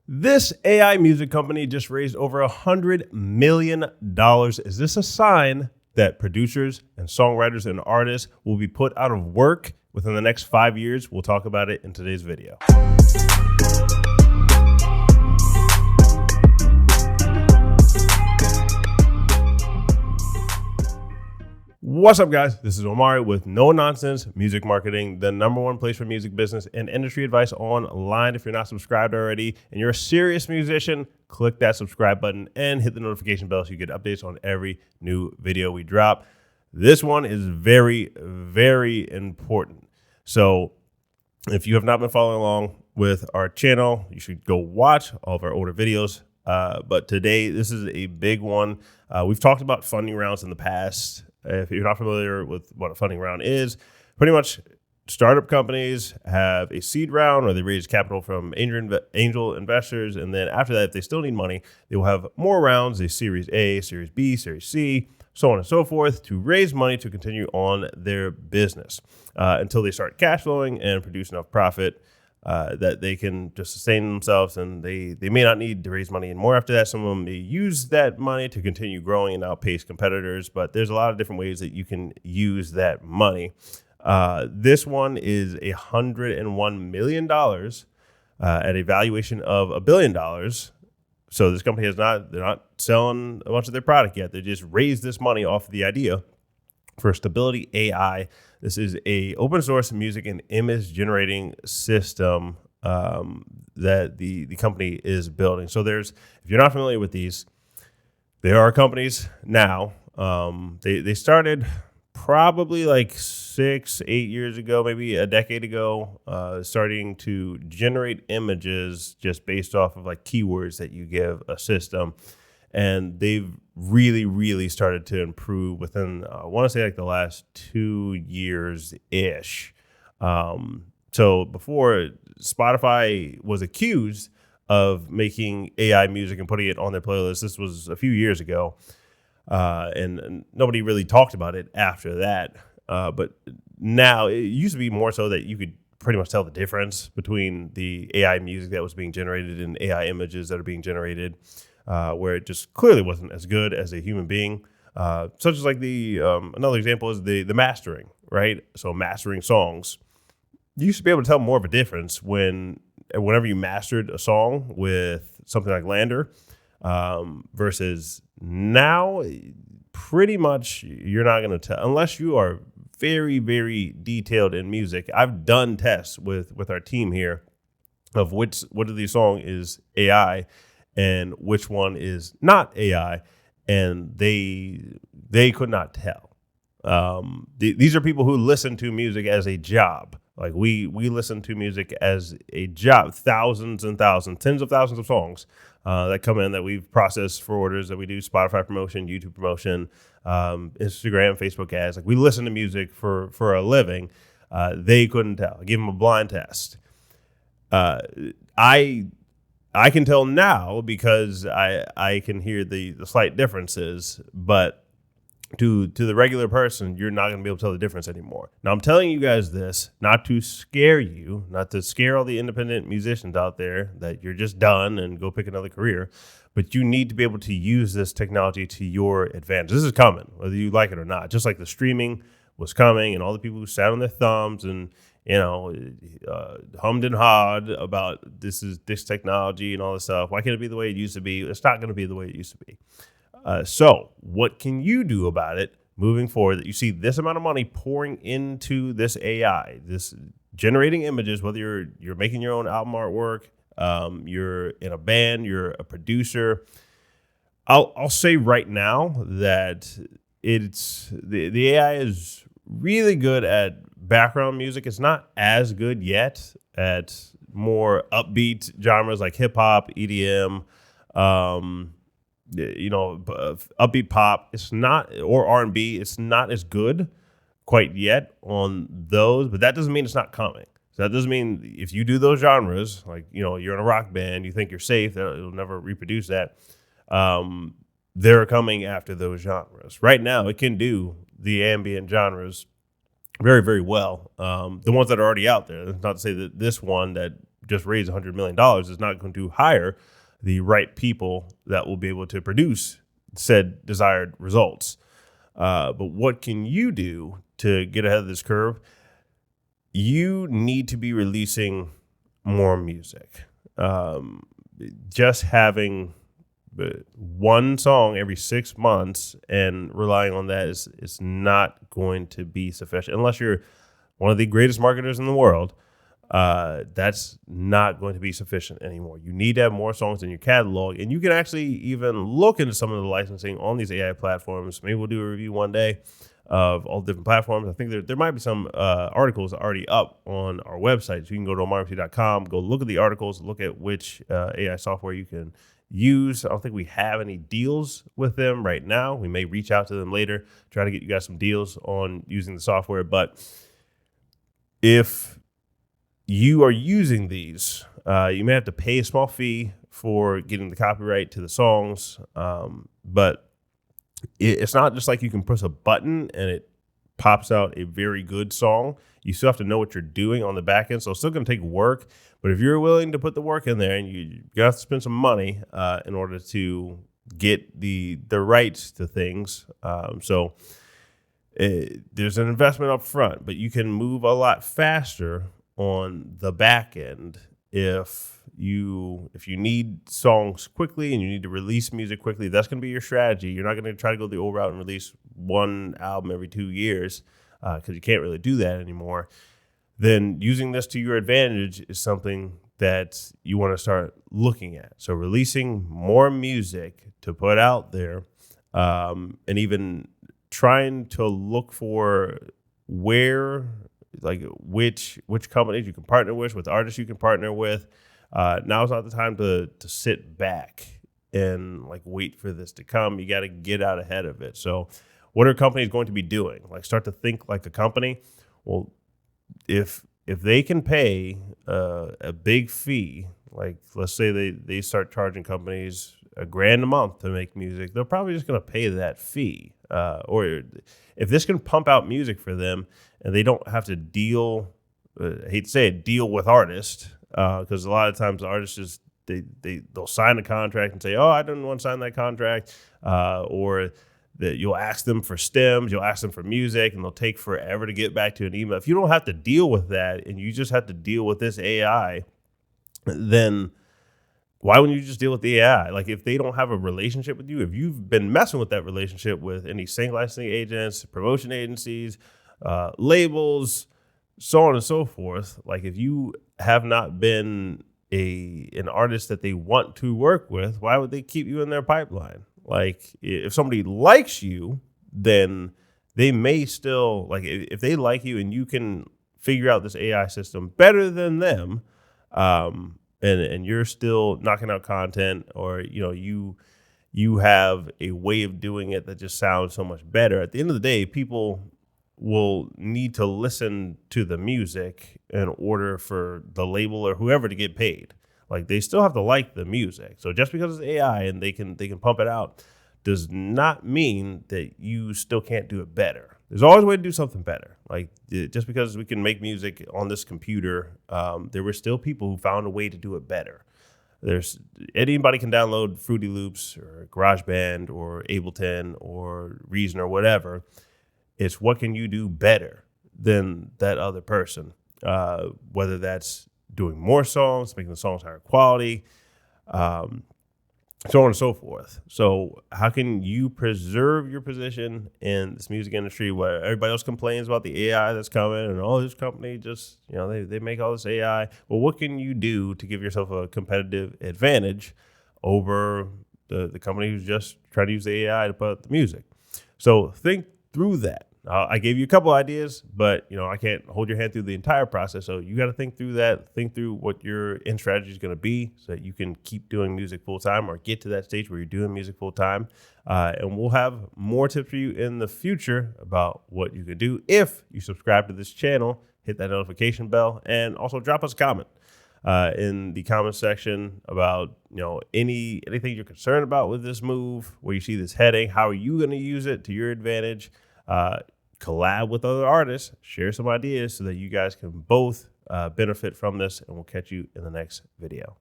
This AI music company just raised over $100 million. Is this a sign that producers and songwriters and artists will be put out of work within the next 5 years? We'll talk about it in today's video. What's up, guys? This is Omari with No Nonsense Music Marketing, the #1 place for music business and industry advice online. If you're not subscribed already and you're a serious musician, click that subscribe button and hit the notification bell so you get updates on every new video we drop. This one is very, very important. So if you have not been following along with our channel, you should go watch all of our older videos. But today, this is a big one. We've talked about funding rounds in the past. If you're not familiar with what a funding round is, pretty much startup companies have a seed round or they raise capital from angel investors. And then after that, if they still need money, they will have more rounds, a Series A, Series B, Series C, so on and so forth, to raise money to continue on their business until they start cash flowing and produce enough profit that they can just sustain themselves, and they may not need to raise money anymore after that. Some of them may use that money to continue growing and outpace competitors, but there's a lot of different ways that you can use that money. This one is $101 million at a valuation of $1 billion. So this company they're not selling a bunch of their product yet. They just raised this money off of the idea for Stability AI. This is a open source music and image generating system that the company is building. So if you're not familiar with these, there are companies now. They started probably like 6-8 years ago, maybe a decade ago, starting to generate images just based off of like keywords that you give a system. And they've really, really started to improve within, I want to say like the last 2 years-ish. So before, Spotify was accused of making AI music and putting it on their playlist. This was a few years ago. And nobody really talked about it after that. But now it used to be more so that you could pretty much tell the difference between the AI music that was being generated and AI images that are being generated. Where it just clearly wasn't as good as a human being, such as like another example is the mastering, right? So mastering songs, you used to be able to tell more of a difference whenever you mastered a song with something like Lander versus now. Pretty much you're not going to tell unless you are very, very detailed in music. I've done tests with our team here of what of these songs is AI and which one is not AI, and they could not tell. These are people who listen to music as a job. Like we listen to music as a job, thousands and thousands, tens of thousands of songs that come in that we've processed for orders, that we do Spotify promotion, YouTube promotion, Instagram, Facebook ads. Like we listen to music for a living. They couldn't tell. I give them a blind test. I can tell now because I can hear the slight differences, but to the regular person, you're not going to be able to tell the difference anymore. Now, I'm telling you guys this not to scare you, not to scare all the independent musicians out there that you're just done and go pick another career, but you need to be able to use this technology to your advantage. This is coming, whether you like it or not, just like the streaming was coming and all the people who sat on their thumbs and hummed and hawed about this technology and all this stuff. Why can't it be the way it used to be? It's not going to be the way it used to be. So what can you do about it moving forward that you see this amount of money pouring into this AI, this generating images, whether you're making your own album artwork, you're in a band, you're a producer. I'll say right now that the AI is really good at background music. It's not as good yet at more upbeat genres like hip hop, EDM, upbeat pop. It's not, or R&B. It's not as good quite yet on those, but that doesn't mean it's not coming. So that doesn't mean if you do those genres, like, you're in a rock band, you think you're safe, that it'll never reproduce that. They're coming after those genres. Right now, it can do the ambient genres very, very well. The ones that are already out there. That's not to say that this one that just raise $100 million is not going to hire the right people that will be able to produce said desired results. But what can you do to get ahead of this curve? You need to be releasing more music. Just having one song every 6 months and relying on that is not going to be sufficient unless you're one of the greatest marketers in the world. That's not going to be sufficient anymore. You need to have more songs in your catalog, and you can actually even look into some of the licensing on these AI platforms. Maybe we'll do a review one day of all the different platforms. I think there might be some articles already up on our website. So you can go to omarmc.com, go look at the articles, look at which AI software you can use. I don't think we have any deals with them right now. We may reach out to them later, try to get you guys some deals on using the software. But if you are using these, you may have to pay a small fee for getting the copyright to the songs. But it's not just like you can press a button and it pops out a very good song. You still have to know what you're doing on the back end. So it's still going to take work. But if you're willing to put the work in there, and you have to spend some money in order to get the rights to things. There's an investment up front, but you can move a lot faster on the back end if you need songs quickly and you need to release music quickly. That's going to be your strategy. You're not going to try to go the old route and release one album every 2 years because you can't really do that anymore. Then using this to your advantage is something that you want to start looking at. So releasing more music to put out there, and even trying to look for which companies you can partner with artists you can partner with. Now's not the time to sit back and wait for this to come. You got to get out ahead of it. So what are companies going to be doing? Start to think like a company. Well, if they can pay a big fee, let's say they start charging companies $1,000 a month to make music, they're probably just going to pay that fee. Or if this can pump out music for them and they don't have to deal, I hate to say it, deal with artists, because a lot of times the artists just they'll sign a contract and say, oh, I didn't want to sign that contract, or that you'll ask them for stems, you'll ask them for music, and they'll take forever to get back to an email. If you don't have to deal with that and you just have to deal with this AI, then why wouldn't you just deal with the AI? If they don't have a relationship with you, if you've been messing with that relationship with any sync licensing agents, promotion agencies, labels, so on and so forth, if you have not been an artist that they want to work with, why would they keep you in their pipeline? If somebody likes you, then they may still, if they like you and you can figure out this AI system better than them, and you're still knocking out content, or you have a way of doing it that just sounds so much better. At the end of the day, people will need to listen to the music in order for the label or whoever to get paid. They still have to like the music. So just because it's AI and they can pump it out does not mean that you still can't do it better. There's always a way to do something better. Just because we can make music on this computer, there were still people who found a way to do it better. Anybody can download Fruity Loops or GarageBand or Ableton or Reason or whatever. It's what can you do better than that other person, whether that's doing more songs, making the songs higher quality, so on and so forth. So how can you preserve your position in this music industry where everybody else complains about the AI that's coming and this company just, they make all this AI. Well, what can you do to give yourself a competitive advantage over the company who's just trying to use the AI to put out the music? So think through that. I gave you a couple ideas, but I can't hold your hand through the entire process. So you got to think through that. Think through what your end strategy is going to be, so that you can keep doing music full time, or get to that stage where you're doing music full time. And we'll have more tips for you in the future about what you can do if you subscribe to this channel. Hit that notification bell, and also drop us a comment in the comment section about anything you're concerned about with this move, where you see this heading. How are you going to use it to your advantage? Collab with other artists, share some ideas so that you guys can both benefit from this, and we'll catch you in the next video.